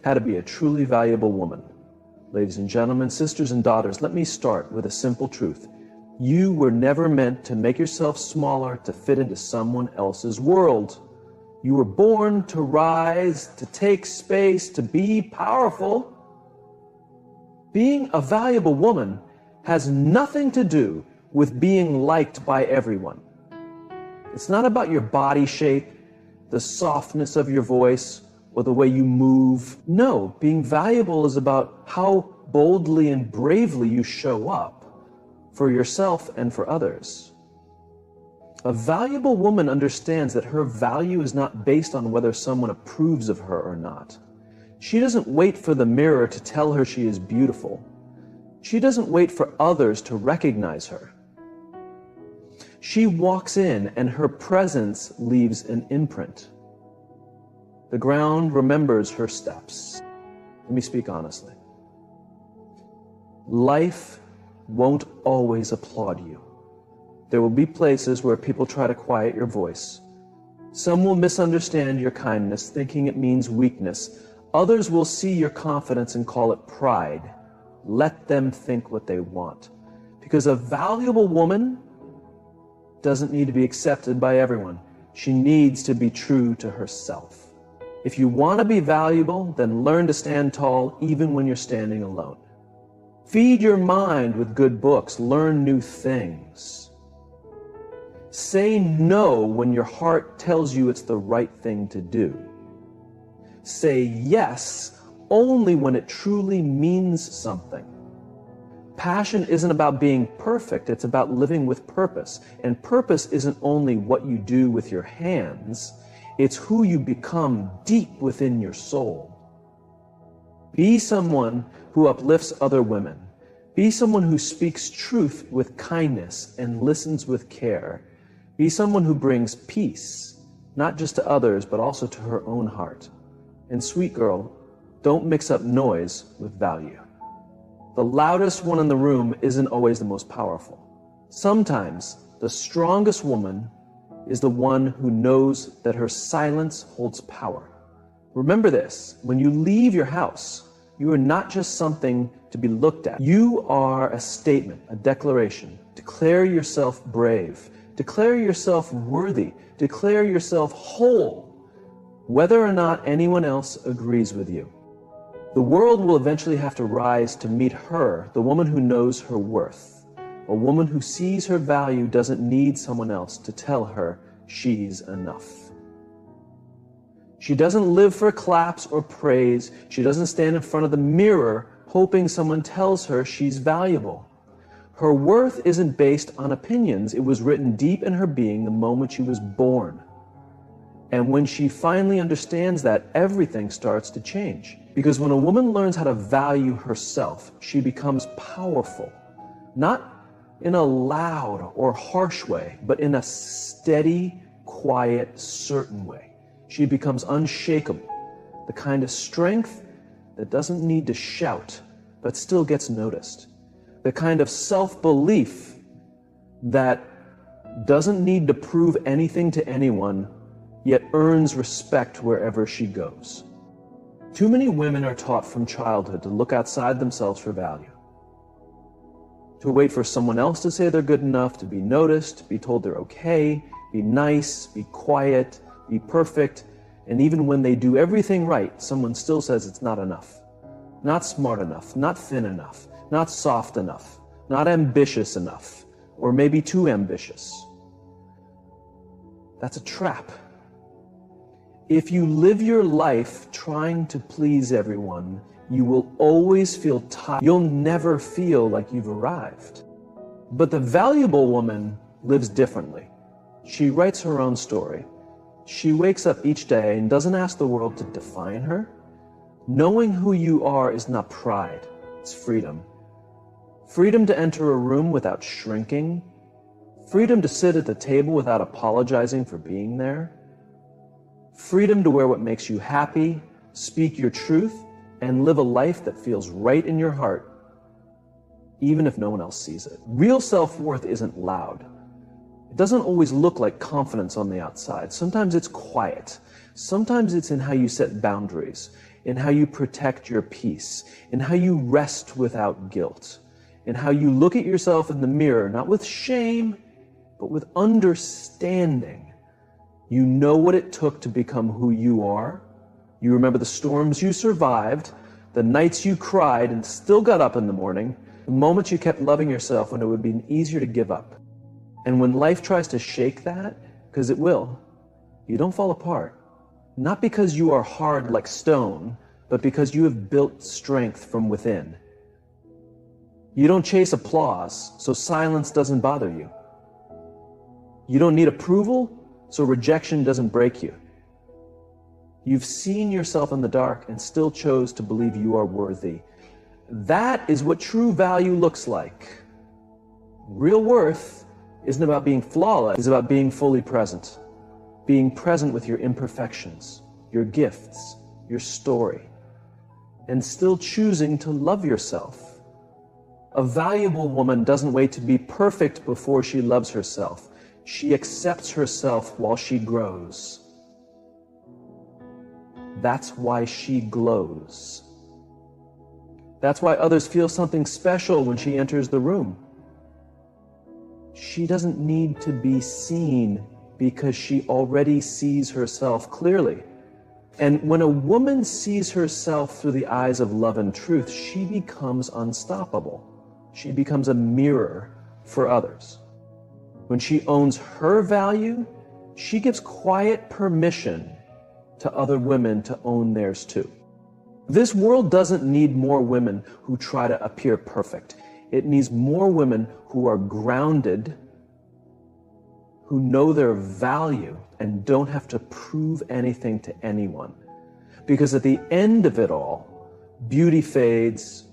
How to be a truly valuable woman. Ladies and gentlemen, sisters and daughters, let me start with a simple truth. You were never meant to make yourself smaller to fit into someone else's world. You were born to rise, to take space, to be powerful. Being a valuable woman has nothing to do with being liked by everyone. It's not about your body shape, the softness of your voice, or the way you move. No, being valuable is about how boldly and bravely you show up for yourself and for others. A valuable woman understands that her value is not based on whether someone approves of her or not. She doesn't wait for the mirror to tell her she is beautiful. She doesn't wait for others to recognize her. She walks in and her presence leaves an imprint. The ground remembers her steps. Let me speak honestly. Life won't always applaud you. There will be places where people try to quiet your voice. Some will misunderstand your kindness, thinking it means weakness. Others will see your confidence and call it pride. Let them think what they want. Because a valuable woman doesn't need to be accepted by everyone. She needs to be true to herself. If you want to be valuable, then learn to stand tall even when you're standing alone. Feed your mind with good books. Learn new things. Say no when your heart tells you it's the right thing to do. Say yes only when it truly means something. Passion isn't about being perfect, it's about living with purpose. And purpose isn't only what you do with your hands, it's who you become deep within your soul. Be someone who uplifts other women. Be someone who speaks truth with kindness and listens with care. Be someone who brings peace, not just to others, but also to her own heart. And sweet girl, don't mix up noise with value. The loudest one in the room isn't always the most powerful. Sometimes the strongest woman is the one who knows that her silence holds power. Remember this, when you leave your house, you are not just something to be looked at. You are a statement, a declaration. Declare yourself brave. Declare yourself worthy. Declare yourself whole, whether or not anyone else agrees with you. The world will eventually have to rise to meet her, the woman who knows her worth. A woman who sees her value doesn't need someone else to tell her she's enough. She doesn't live for claps or praise. She doesn't stand in front of the mirror hoping someone tells her she's valuable. Her worth isn't based on opinions. It was written deep in her being the moment she was born. And when she finally understands that, everything starts to change. Because when a woman learns how to value herself, she becomes powerful. Not in a loud or harsh way, but in a steady, quiet, certain way. She becomes unshakable, the kind of strength that doesn't need to shout, but still gets noticed. The kind of self-belief that doesn't need to prove anything to anyone, yet earns respect wherever she goes. Too many women are taught from childhood to look outside themselves for value, to wait for someone else to say they're good enough, to be noticed, be told they're okay, be nice, be quiet, be perfect, and even when they do everything right, someone still says it's not enough. Not smart enough, not thin enough, not soft enough, not ambitious enough, or maybe too ambitious. That's a trap. If you live your life trying to please everyone, you will always feel tired. You'll never feel like you've arrived. But the valuable woman lives differently. She writes her own story. She wakes up each day and doesn't ask the world to define her. Knowing who you are is not pride, it's freedom. Freedom to enter a room without shrinking. Freedom to sit at the table without apologizing for being there. Freedom to wear what makes you happy, speak your truth, and live a life that feels right in your heart, even if no one else sees it. Real self-worth isn't loud. It doesn't always look like confidence on the outside. Sometimes it's quiet. Sometimes it's in how you set boundaries. in how you protect your peace, in how you rest without guilt, in how you look at yourself in the mirror, not with shame, but with understanding. You know what it took to become who you are. You remember the storms you survived, the nights you cried and still got up in the morning, the moments you kept loving yourself when it would be easier to give up. And when life tries to shake that, because it will, you don't fall apart. Not because you are hard like stone, but because you have built strength from within. You don't chase applause, so silence doesn't bother you. You don't need approval, so rejection doesn't break you. You've seen yourself in the dark and still chose to believe you are worthy. That is what true value looks like. Real worth isn't about being flawless, it's about being fully present. Being present with your imperfections, your gifts, your story, and still choosing to love yourself. A valuable woman doesn't wait to be perfect before she loves herself. She accepts herself while she grows. That's why she glows. That's why others feel something special when she enters the room. She doesn't need to be seen because she already sees herself clearly. And when a woman sees herself through the eyes of love and truth, she becomes unstoppable. She becomes a mirror for others. When she owns her value, she gives quiet permission to other women to own theirs too. This world doesn't need more women who try to appear perfect. It needs more women who are grounded, who know their value and don't have to prove anything to anyone. Because at the end of it all, beauty fades,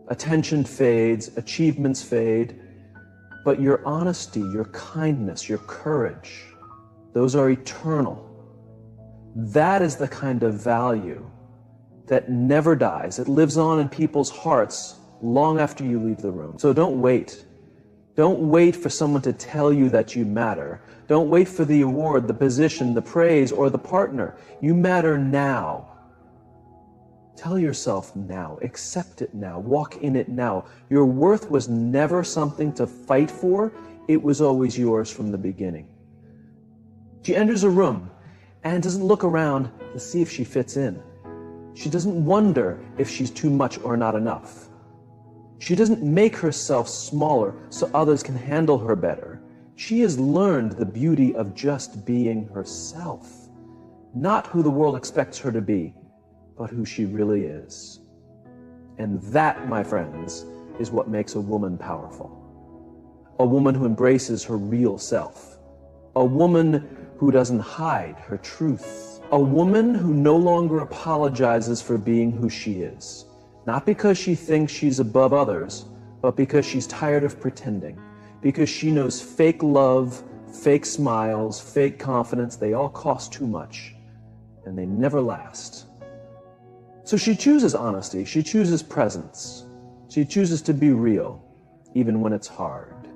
attention fades, achievements fade, but your honesty, your kindness, your courage, those are eternal. That is the kind of value that never dies. It lives on in people's hearts long after you leave the room. So don't wait. Don't wait for someone to tell you that you matter. Don't wait for the award, the position, the praise, or the partner. You matter now. Tell yourself now. Accept it now. Walk in it now. Your worth was never something to fight for. It was always yours from the beginning. She enters a room and doesn't look around to see if she fits in. She doesn't wonder if she's too much or not enough. She doesn't make herself smaller so others can handle her better. She has learned the beauty of just being herself, not who the world expects her to be, but who she really is. And that, my friends, is what makes a woman powerful. A woman who embraces her real self. A woman who doesn't hide her truth. A woman who no longer apologizes for being who she is. Not because she thinks she's above others, but because she's tired of pretending. Because she knows fake love, fake smiles, fake confidence, they all cost too much, and they never last. So she chooses honesty, she chooses presence. She chooses to be real, even when it's hard.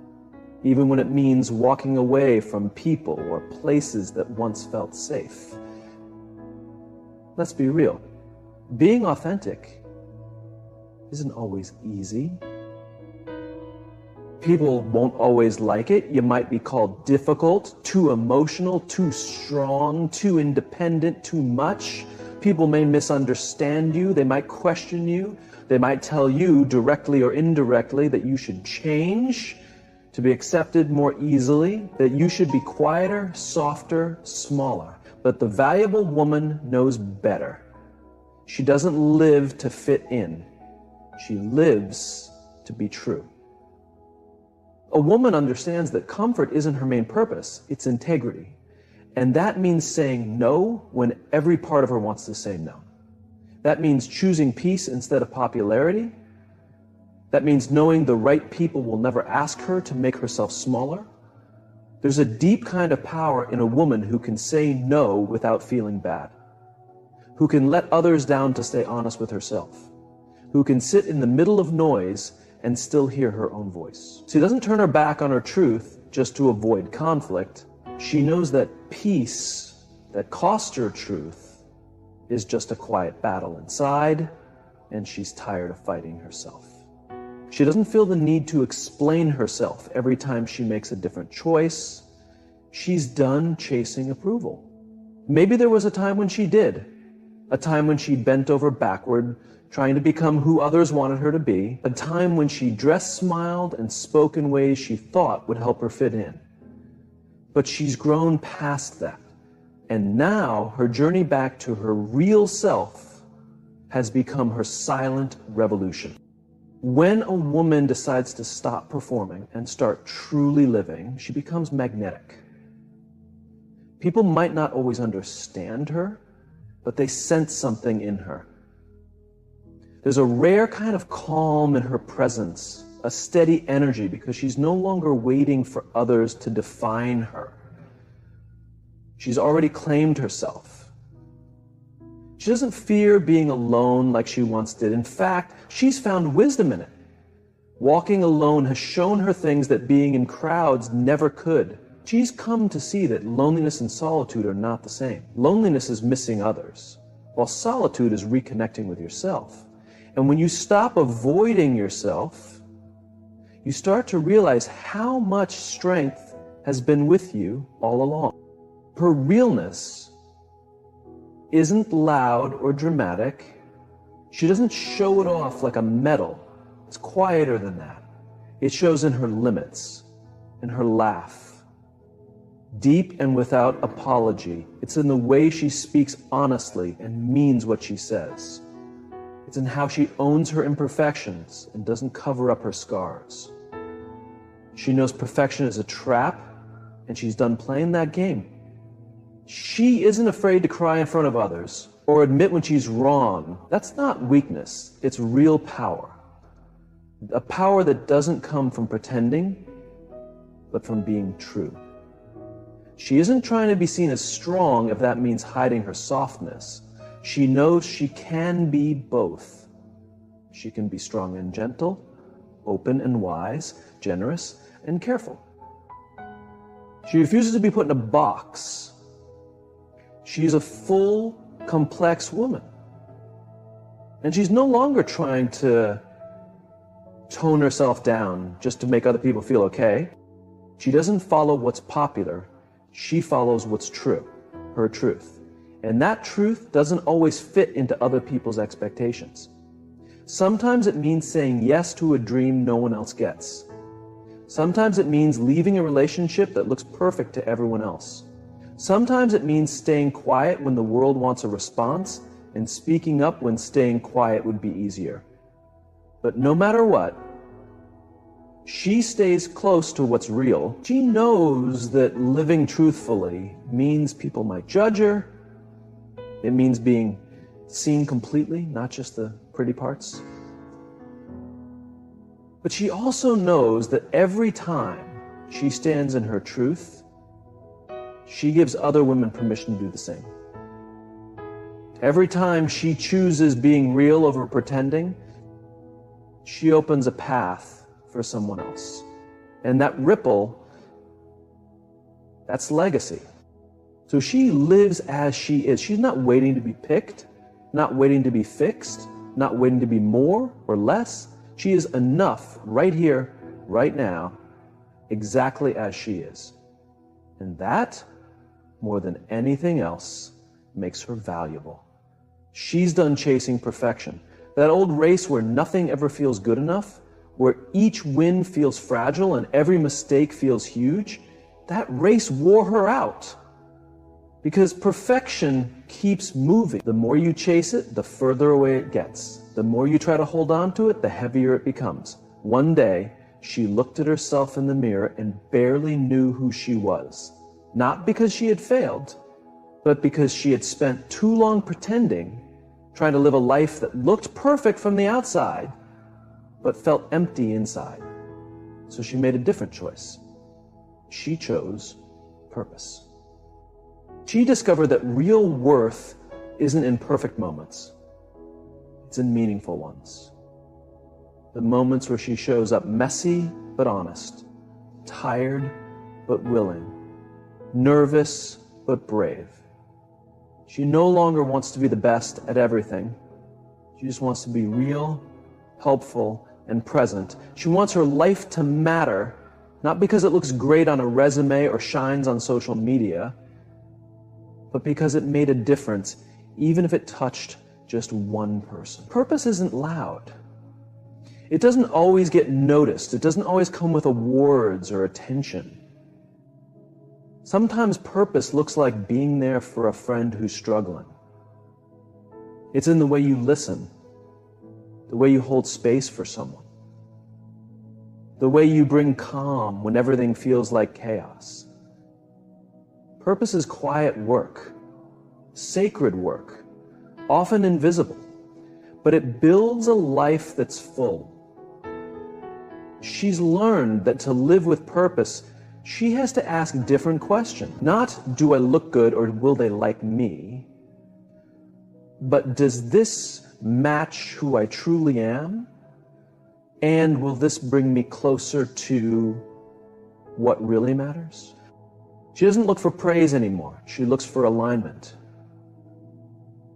Even when it means walking away from people or places that once felt safe. Let's be real. Being authentic isn't always easy. People won't always like it. You might be called difficult, too emotional, too strong, too independent, too much. People may misunderstand you. They might question you. They might tell you directly or indirectly that you should change to be accepted more easily, that you should be quieter, softer, smaller. But the valuable woman knows better. She doesn't live to fit in. She lives to be true. A woman understands that comfort isn't her main purpose, it's integrity. And that means saying no when every part of her wants to say no. That means choosing peace instead of popularity. That means knowing the right people will never ask her to make herself smaller. There's a deep kind of power in a woman who can say no without feeling bad, who can let others down to stay honest with herself, who can sit in the middle of noise and still hear her own voice. She doesn't turn her back on her truth just to avoid conflict. She knows that peace that costs her truth is just a quiet battle inside, and she's tired of fighting herself. She doesn't feel the need to explain herself every time she makes a different choice. She's done chasing approval. Maybe there was a time when she did, a time when she bent over backward, trying to become who others wanted her to be, a time when she dressed, smiled, and spoke in ways she thought would help her fit in. But she's grown past that, and now her journey back to her real self has become her silent revolution. When a woman decides to stop performing and start truly living, she becomes magnetic. People might not always understand her, but they sense something in her. There's a rare kind of calm in her presence, a steady energy, because she's no longer waiting for others to define her. She's already claimed herself. She doesn't fear being alone like she once did. In fact, she's found wisdom in it. Walking alone has shown her things that being in crowds never could. She's come to see that loneliness and solitude are not the same. Loneliness is missing others, while solitude is reconnecting with yourself. And when you stop avoiding yourself, you start to realize how much strength has been with you all along. Her realness isn't loud or dramatic. She doesn't show it off like a medal. It's quieter than that. It shows in her limits, in her laugh. Deep and without apology. It's in the way she speaks honestly and means what she says. It's in how she owns her imperfections and doesn't cover up her scars. She knows perfection is a trap, and she's done playing that game. She isn't afraid to cry in front of others or admit when she's wrong. That's not weakness. It's real power. A power that doesn't come from pretending, but from being true. She isn't trying to be seen as strong if that means hiding her softness. She knows she can be both. She can be strong and gentle, open and wise, generous and careful. She refuses to be put in a box. She is a full, complex woman. And she's no longer trying to tone herself down just to make other people feel okay. She doesn't follow what's popular. She follows what's true, her truth. And that truth doesn't always fit into other people's expectations. Sometimes it means saying yes to a dream no one else gets. Sometimes it means leaving a relationship that looks perfect to everyone else. Sometimes it means staying quiet when the world wants a response and speaking up when staying quiet would be easier. But no matter what, she stays close to what's real. She knows that living truthfully means people might judge her. It means being seen completely, not just the pretty parts. But she also knows that every time she stands in her truth, she gives other women permission to do the same. Every time she chooses being real over pretending, she opens a path for someone else. And that ripple, that's legacy. So she lives as she is. She's not waiting to be picked, not waiting to be fixed, not waiting to be more or less. She is enough right here, right now, exactly as she is. And that, more than anything else, makes her valuable. She's done chasing perfection. That old race where nothing ever feels good enough, where each win feels fragile and every mistake feels huge, that race wore her out. Because perfection keeps moving. The more you chase it, the further away it gets. The more you try to hold on to it, the heavier it becomes. One day, she looked at herself in the mirror and barely knew who she was. Not because she had failed, but because she had spent too long pretending, trying to live a life that looked perfect from the outside, but felt empty inside. So she made a different choice. She chose purpose. She discovered that real worth isn't in perfect moments. It's in meaningful ones. The moments where she shows up messy but honest, tired but willing, nervous but brave. She no longer wants to be the best at everything. She just wants to be real, helpful, and present. She wants her life to matter, not because it looks great on a resume or shines on social media, but because it made a difference, even if it touched just one person. Purpose isn't loud. It doesn't always get noticed. It doesn't always come with awards or attention. Sometimes purpose looks like being there for a friend who's struggling. It's in the way you listen, the way you hold space for someone, the way you bring calm when everything feels like chaos. Purpose is quiet work, sacred work, often invisible, but it builds a life that's full. She's learned that to live with purpose, she has to ask different questions. Not, do I look good or will they like me? But does this match who I truly am? And will this bring me closer to what really matters? She doesn't look for praise anymore. She looks for alignment.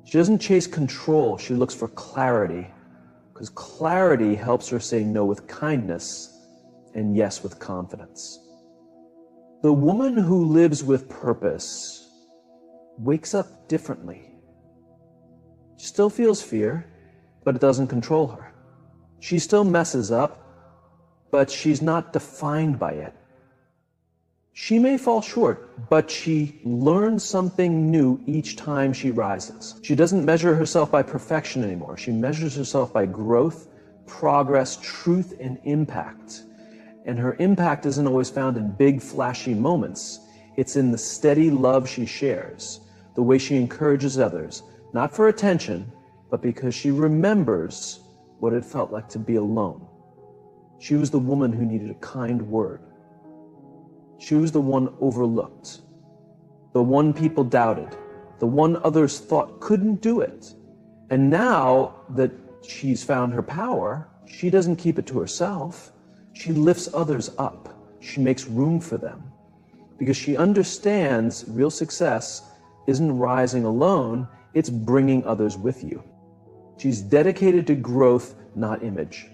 She doesn't chase control. She looks for clarity, because clarity helps her say no with kindness and yes with confidence. The woman who lives with purpose wakes up differently. She still feels fear, but it doesn't control her. She still messes up, but she's not defined by it. She may fall short, but she learns something new each time she rises. She doesn't measure herself by perfection anymore. She measures herself by growth, progress, truth, and impact. And her impact isn't always found in big, flashy moments. It's in the steady love she shares, the way she encourages others, not for attention, but because she remembers what it felt like to be alone. She was the woman who needed a kind word. She was the one overlooked, the one people doubted, the one others thought couldn't do it. And now that she's found her power, she doesn't keep it to herself. She lifts others up. She makes room for them because she understands real success isn't rising alone, it's bringing others with you. She's dedicated to growth, not image.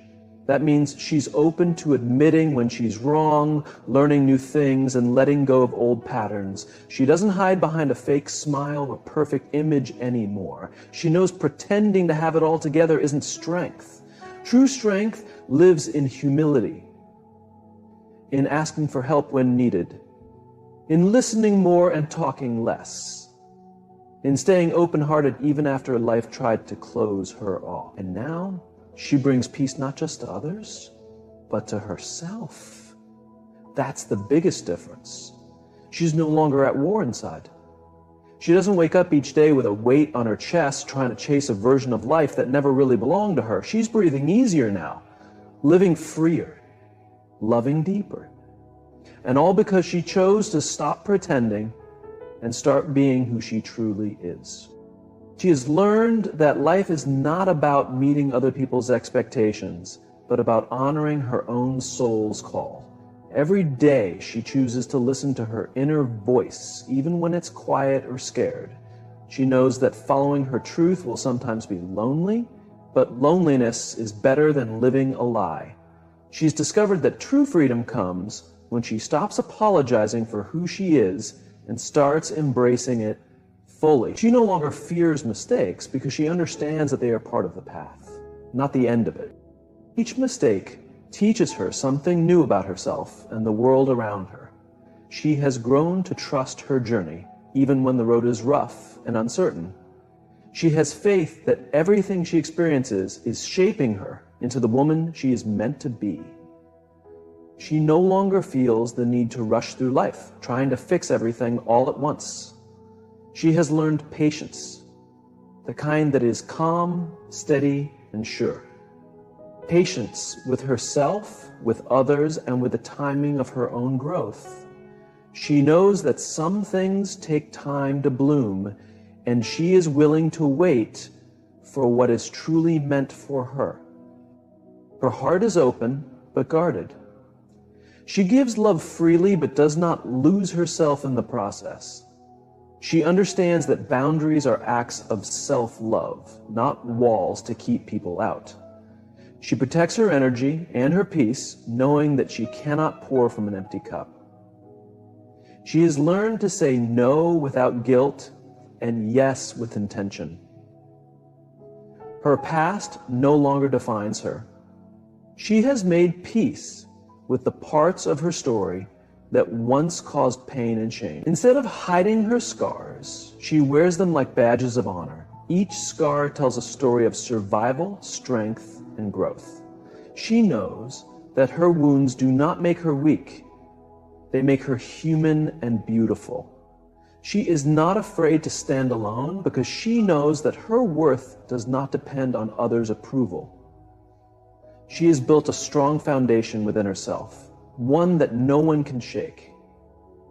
That means she's open to admitting when she's wrong, learning new things, and letting go of old patterns. She doesn't hide behind a fake smile or perfect image anymore. She knows pretending to have it all together isn't strength. True strength lives in humility, in asking for help when needed, in listening more and talking less, in staying open-hearted even after life tried to close her off. And now, she brings peace not just to others, but to herself. That's the biggest difference. She's no longer at war inside. She doesn't wake up each day with a weight on her chest trying to chase a version of life that never really belonged to her. She's breathing easier now, living freer, loving deeper. And all because she chose to stop pretending and start being who she truly is. She has learned that life is not about meeting other people's expectations, but about honoring her own soul's call. Every day she chooses to listen to her inner voice, even when it's quiet or scared. She knows that following her truth will sometimes be lonely, but loneliness is better than living a lie. She's discovered that true freedom comes when she stops apologizing for who she is and starts embracing it fully. She no longer fears mistakes because she understands that they are part of the path, not the end of it. Each mistake teaches her something new about herself and the world around her. She has grown to trust her journey, even when the road is rough and uncertain. She has faith that everything she experiences is shaping her into the woman she is meant to be. She no longer feels the need to rush through life, trying to fix everything all at once. She has learned patience, the kind that is calm, steady, and sure. Patience with herself, with others, and with the timing of her own growth. She knows that some things take time to bloom, and she is willing to wait for what is truly meant for her. Her heart is open, but guarded. She gives love freely, but does not lose herself in the process. She understands that boundaries are acts of self-love, not walls to keep people out. She protects her energy and her peace, knowing that she cannot pour from an empty cup. She has learned to say no without guilt and yes with intention. Her past no longer defines her. She has made peace with the parts of her story that once caused pain and shame. Instead of hiding her scars, she wears them like badges of honor. Each scar tells a story of survival, strength, and growth. She knows that her wounds do not make her weak. They make her human and beautiful. She is not afraid to stand alone because she knows that her worth does not depend on others' approval. She has built a strong foundation within herself, one that no one can shake.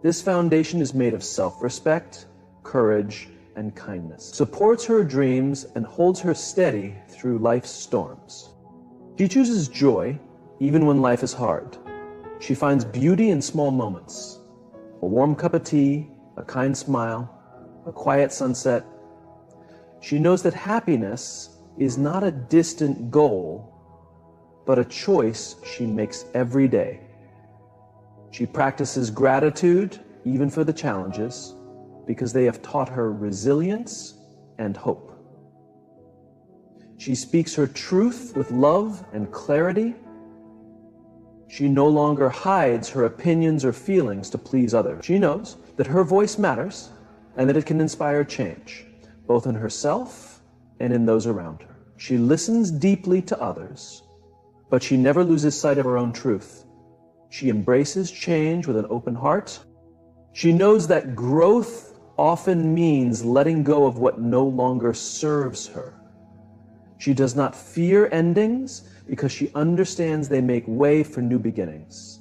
This foundation is made of self-respect, courage, and kindness, supports her dreams, and holds her steady through life's storms. She chooses joy even when life is hard. She finds beauty in small moments, a warm cup of tea, a kind smile, a quiet sunset. She knows that happiness is not a distant goal, but a choice she makes every day. She practices gratitude even for the challenges because they have taught her resilience and hope. She speaks her truth with love and clarity. She no longer hides her opinions or feelings to please others. She knows that her voice matters and that it can inspire change, both in herself and in those around her. She listens deeply to others, but she never loses sight of her own truth. She embraces change with an open heart. She knows that growth often means letting go of what no longer serves her. She does not fear endings because she understands they make way for new beginnings.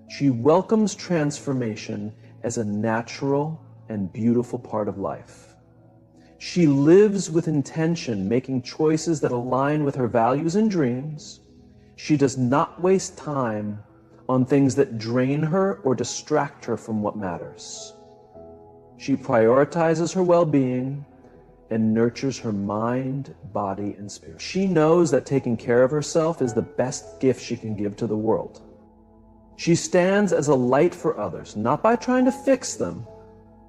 She welcomes transformation as a natural and beautiful part of life. She lives with intention, making choices that align with her values and dreams. She does not waste time on things that drain her or distract her from what matters. She prioritizes her well-being and nurtures her mind, body, and spirit. She knows that taking care of herself is the best gift she can give to the world. She stands as a light for others, not by trying to fix them,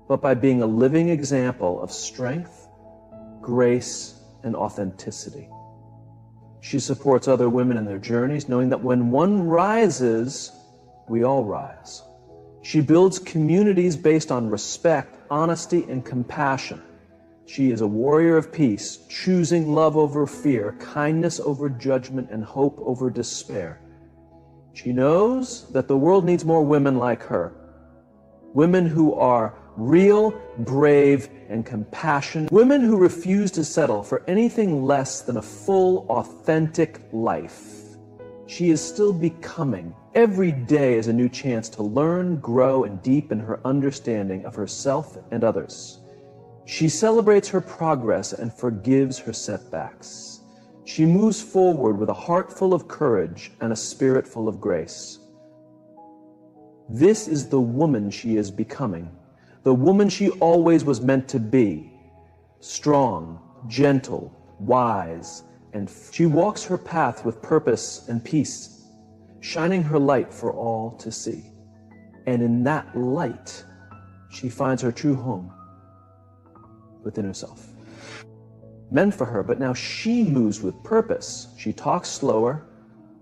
but by being a living example of strength, grace, and authenticity. She supports other women in their journeys, knowing that when one rises, we all rise. She builds communities based on respect, honesty, and compassion. She is a warrior of peace, choosing love over fear, kindness over judgment, and hope over despair. She knows that the world needs more women like her. Women who are real, brave, and compassionate. Women who refuse to settle for anything less than a full, authentic life. She is still becoming. Every day is a new chance to learn, grow, and deepen her understanding of herself and others. She celebrates her progress and forgives her setbacks. She moves forward with a heart full of courage and a spirit full of grace. This is the woman she is becoming, the woman she always was meant to be. Strong, gentle, wise, and she walks her path with purpose and peace, shining her light for all to see. And in that light, she finds her true home within herself. Meant for her, but now she moves with purpose. She talks slower,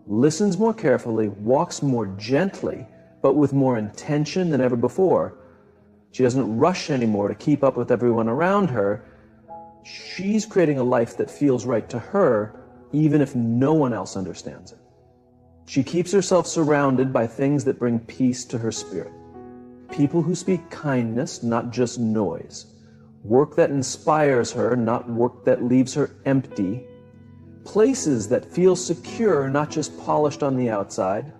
listens more carefully, walks more gently, but with more intention than ever before. She doesn't rush anymore to keep up with everyone around her. She's creating a life that feels right to her, even if no one else understands it. She keeps herself surrounded by things that bring peace to her spirit. People who speak kindness, not just noise. Work that inspires her, not work that leaves her empty. Places that feel secure, not just polished on the outside.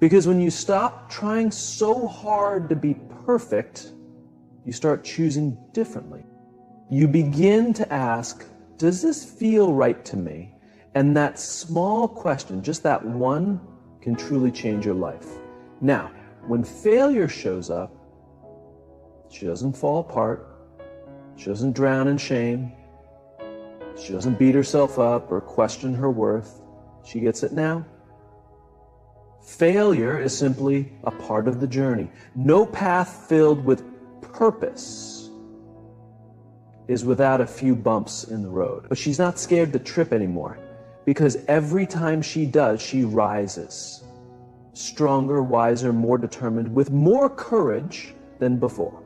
Because when you stop trying so hard to be perfect, you start choosing differently. You begin to ask, does this feel right to me? And that small question, just that one, can truly change your life. Now, when failure shows up, she doesn't fall apart. She doesn't drown in shame. She doesn't beat herself up or question her worth. She gets it now. Failure is simply a part of the journey. No path filled with purpose is without a few bumps in the road. But she's not scared to trip anymore, because every time she does, she rises. Stronger, wiser, more determined, with more courage than before.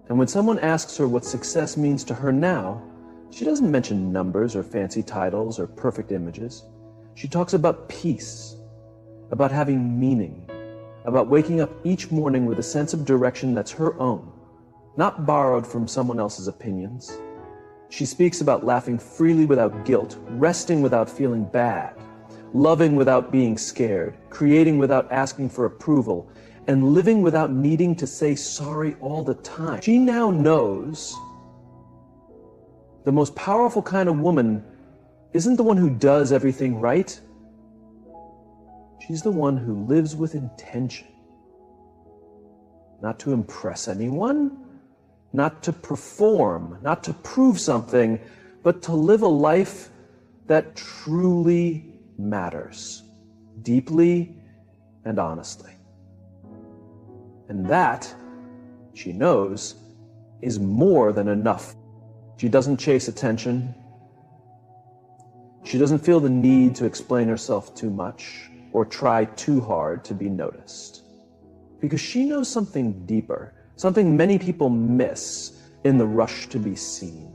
And when someone asks her what success means to her now, she doesn't mention numbers or fancy titles or perfect images. She talks about peace, about having meaning, about waking up each morning with a sense of direction that's her own, not borrowed from someone else's opinions. She speaks about laughing freely without guilt, resting without feeling bad, loving without being scared, creating without asking for approval, and living without needing to say sorry all the time. She now knows the most powerful kind of woman isn't the one who does everything right. She's the one who lives with intention. Not to impress anyone, not to perform, not to prove something, but to live a life that truly matters, deeply and honestly. And that, she knows, is more than enough. She doesn't chase attention. She doesn't feel the need to explain herself too much or try too hard to be noticed. Because she knows something deeper, something many people miss in the rush to be seen.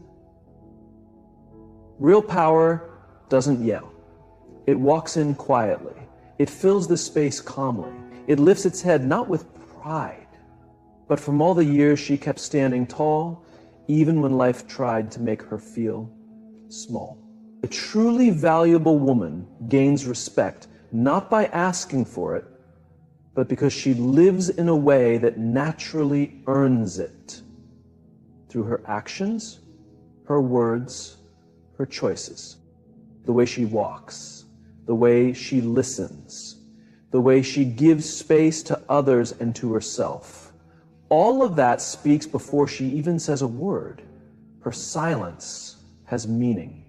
Real power doesn't yell. It walks in quietly. It fills the space calmly. It lifts its head not with pride, but from all the years she kept standing tall, even when life tried to make her feel small. A truly valuable woman gains respect not by asking for it, but because she lives in a way that naturally earns it through her actions, her words, her choices, the way she walks, the way she listens, the way she gives space to others and to herself. All of that speaks before she even says a word. Her silence has meaning.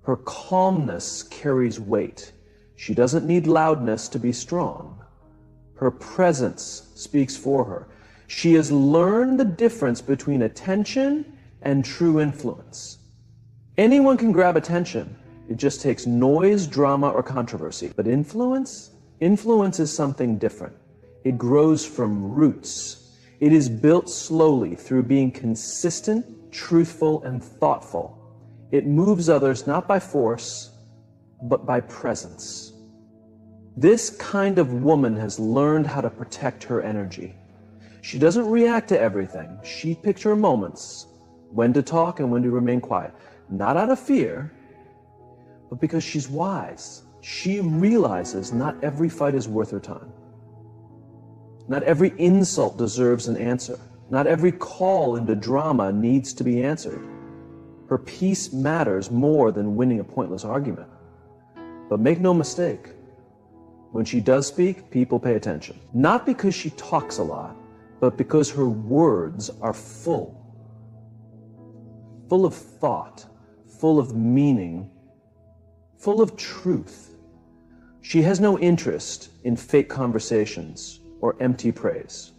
Her calmness carries weight. She doesn't need loudness to be strong. Her presence speaks for her. She has learned the difference between attention and true influence. Anyone can grab attention. It just takes noise, drama, or controversy. But influence is something different. It grows from roots. It is built slowly through being consistent, truthful, and thoughtful. It moves others not by force, but by presence. This kind of woman has learned how to protect her energy. She doesn't react to everything. She picks her moments, when to talk and when to remain quiet. Not out of fear, but because she's wise. She realizes not every fight is worth her time. Not every insult deserves an answer. Not every call into drama needs to be answered. Her peace matters more than winning a pointless argument. But make no mistake, when she does speak, people pay attention. Not because she talks a lot, but because her words are full of thought, full of meaning, full of truth. She has no interest in fake conversations or empty praise.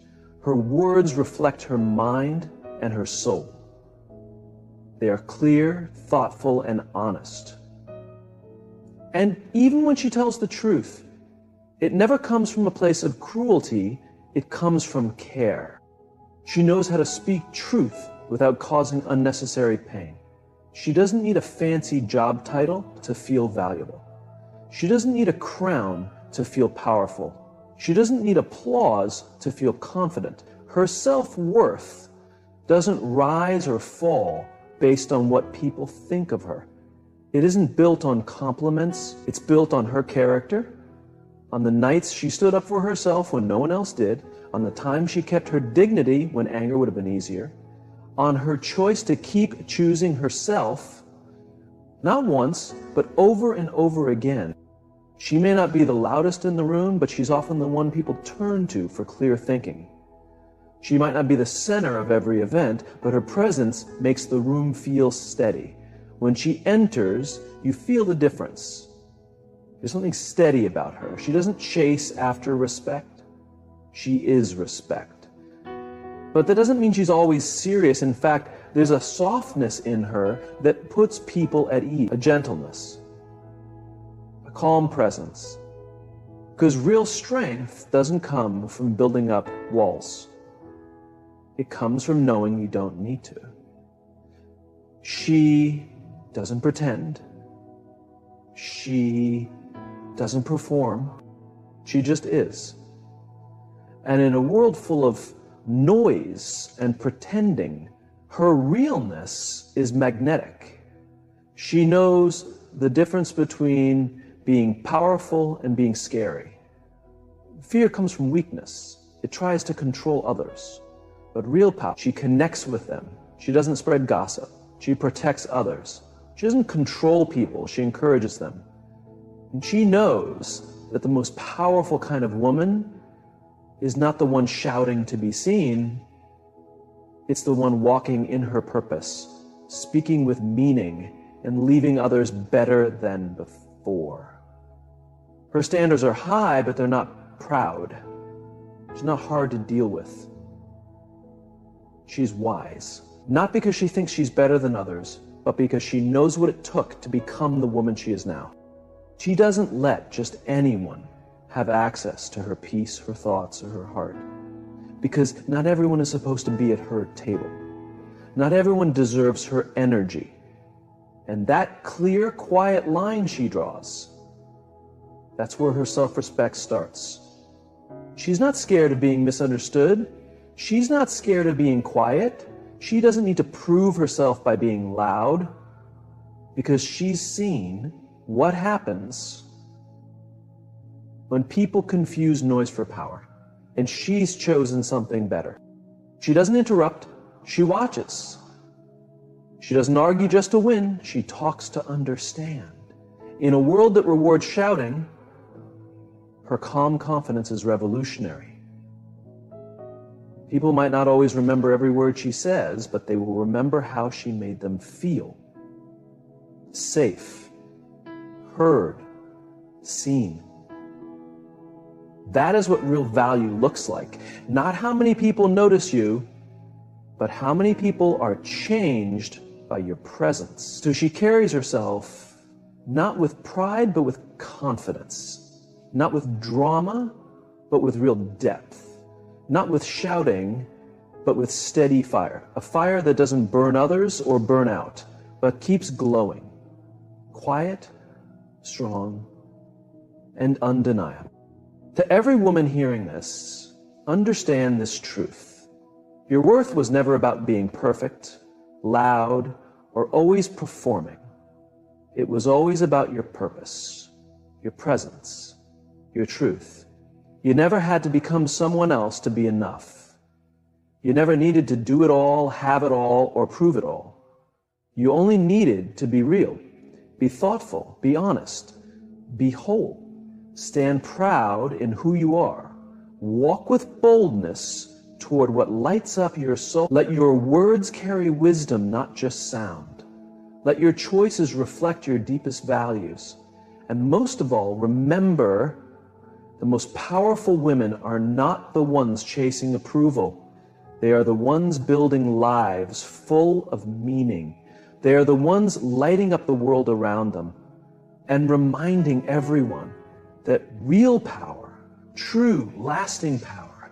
Her words reflect her mind and her soul. They are clear, thoughtful, and honest. And even when she tells the truth, it never comes from a place of cruelty, it comes from care. She knows how to speak truth without causing unnecessary pain. She doesn't need a fancy job title to feel valuable. She doesn't need a crown to feel powerful. She doesn't need applause to feel confident. Her self-worth doesn't rise or fall based on what people think of her. It isn't built on compliments. It's built on her character, on the nights she stood up for herself when no one else did, on the time she kept her dignity when anger would have been easier, on her choice to keep choosing herself, not once, but over and over again. She may not be the loudest in the room, but she's often the one people turn to for clear thinking. She might not be the center of every event, but her presence makes the room feel steady. When she enters, you feel the difference. There's something steady about her. She doesn't chase after respect. She is respect. But that doesn't mean she's always serious. In fact, there's a softness in her that puts people at ease, a gentleness, a calm presence. Because real strength doesn't come from building up walls. It comes from knowing you don't need to. She doesn't pretend. She doesn't perform. She just is. And in a world full of noise and pretending, her realness is magnetic. She knows the difference between being powerful and being scary. Fear comes from weakness. It tries to control others. But real power, she connects with them. She doesn't spread gossip. She protects others. She doesn't control people. She encourages them. And she knows that the most powerful kind of woman is not the one shouting to be seen. It's the one walking in her purpose, speaking with meaning, and leaving others better than before. Her standards are high, but they're not proud. She's not hard to deal with. She's wise, not because she thinks she's better than others, but because she knows what it took to become the woman she is now. She doesn't let just anyone have access to her peace, her thoughts, or her heart, because not everyone is supposed to be at her table. Not everyone deserves her energy. And that clear, quiet line she draws, that's where her self-respect starts. She's not scared of being misunderstood. She's not scared of being quiet. She doesn't need to prove herself by being loud, because she's seen what happens when people confuse noise for power, and she's chosen something better. She doesn't interrupt, she watches. She doesn't argue just to win, she talks to understand. In a world that rewards shouting, her calm confidence is revolutionary. People might not always remember every word she says, but they will remember how she made them feel. Safe, heard, seen. That is what real value looks like. Not how many people notice you, but how many people are changed by your presence. So she carries herself not with pride, but with confidence. Not with drama, but with real depth. Not with shouting, but with steady fire. A fire that doesn't burn others or burn out, but keeps glowing. Quiet, strong, and undeniable. To every woman hearing this, understand this truth. Your worth was never about being perfect, loud, or always performing. It was always about your purpose, your presence, your truth. You never had to become someone else to be enough. You never needed to do it all, have it all, or prove it all. You only needed to be real, be thoughtful, be honest, be whole. Stand proud in who you are. Walk with boldness toward what lights up your soul. Let your words carry wisdom, not just sound. Let your choices reflect your deepest values. And most of all, remember, the most powerful women are not the ones chasing approval. They are the ones building lives full of meaning. They are the ones lighting up the world around them and reminding everyone that real power, true, lasting power,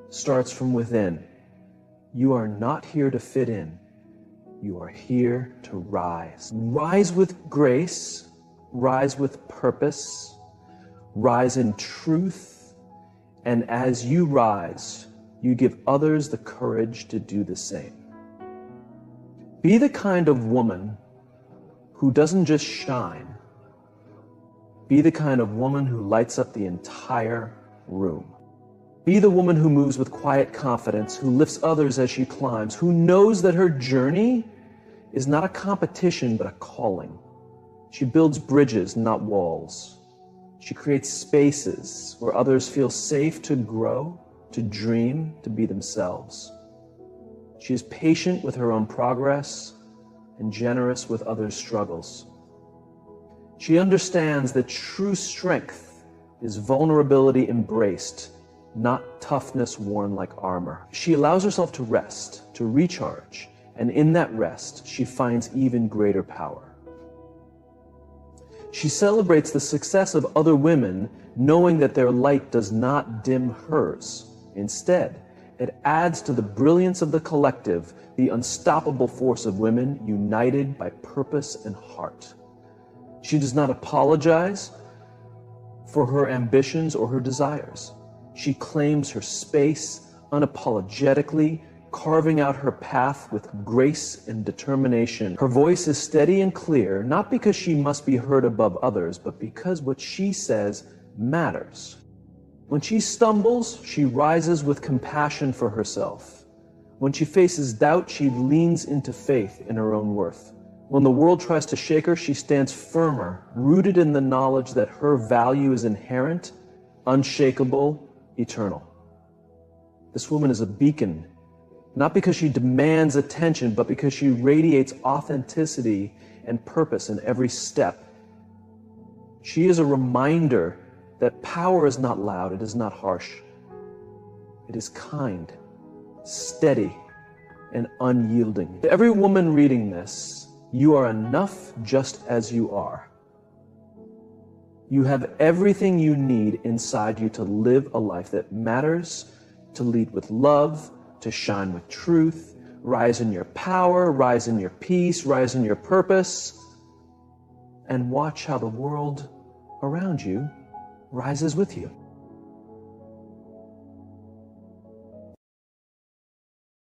starts from within. You are not here to fit in. You are here to rise. Rise with grace, rise with purpose, rise in truth, and as you rise, you give others the courage to do the same. Be the kind of woman who doesn't just shine. Be the kind of woman who lights up the entire room. Be the woman who moves with quiet confidence, who lifts others as she climbs, who knows that her journey is not a competition, but a calling. She builds bridges, not walls. She creates spaces where others feel safe to grow, to dream, to be themselves. She is patient with her own progress and generous with others' struggles. She understands that true strength is vulnerability embraced, not toughness worn like armor. She allows herself to rest, to recharge, and in that rest, she finds even greater power. She celebrates the success of other women, knowing that their light does not dim hers. Instead, it adds to the brilliance of the collective, the unstoppable force of women united by purpose and heart. She does not apologize for her ambitions or her desires. She claims her space unapologetically, carving out her path with grace and determination. Her voice is steady and clear, not because she must be heard above others, but because what she says matters. When she stumbles, she rises with compassion for herself. When she faces doubt, she leans into faith in her own worth. When the world tries to shake her, she stands firmer, rooted in the knowledge that her value is inherent, unshakable, eternal. This woman is a beacon, not because she demands attention, but because she radiates authenticity and purpose in every step. She is a reminder that power is not loud, it is not harsh. It is kind, steady, and unyielding. To every woman reading this, you are enough just as you are. You have everything you need inside you to live a life that matters, to lead with love, to shine with truth, rise in your power, rise in your peace, rise in your purpose, and watch how the world around you rises with you.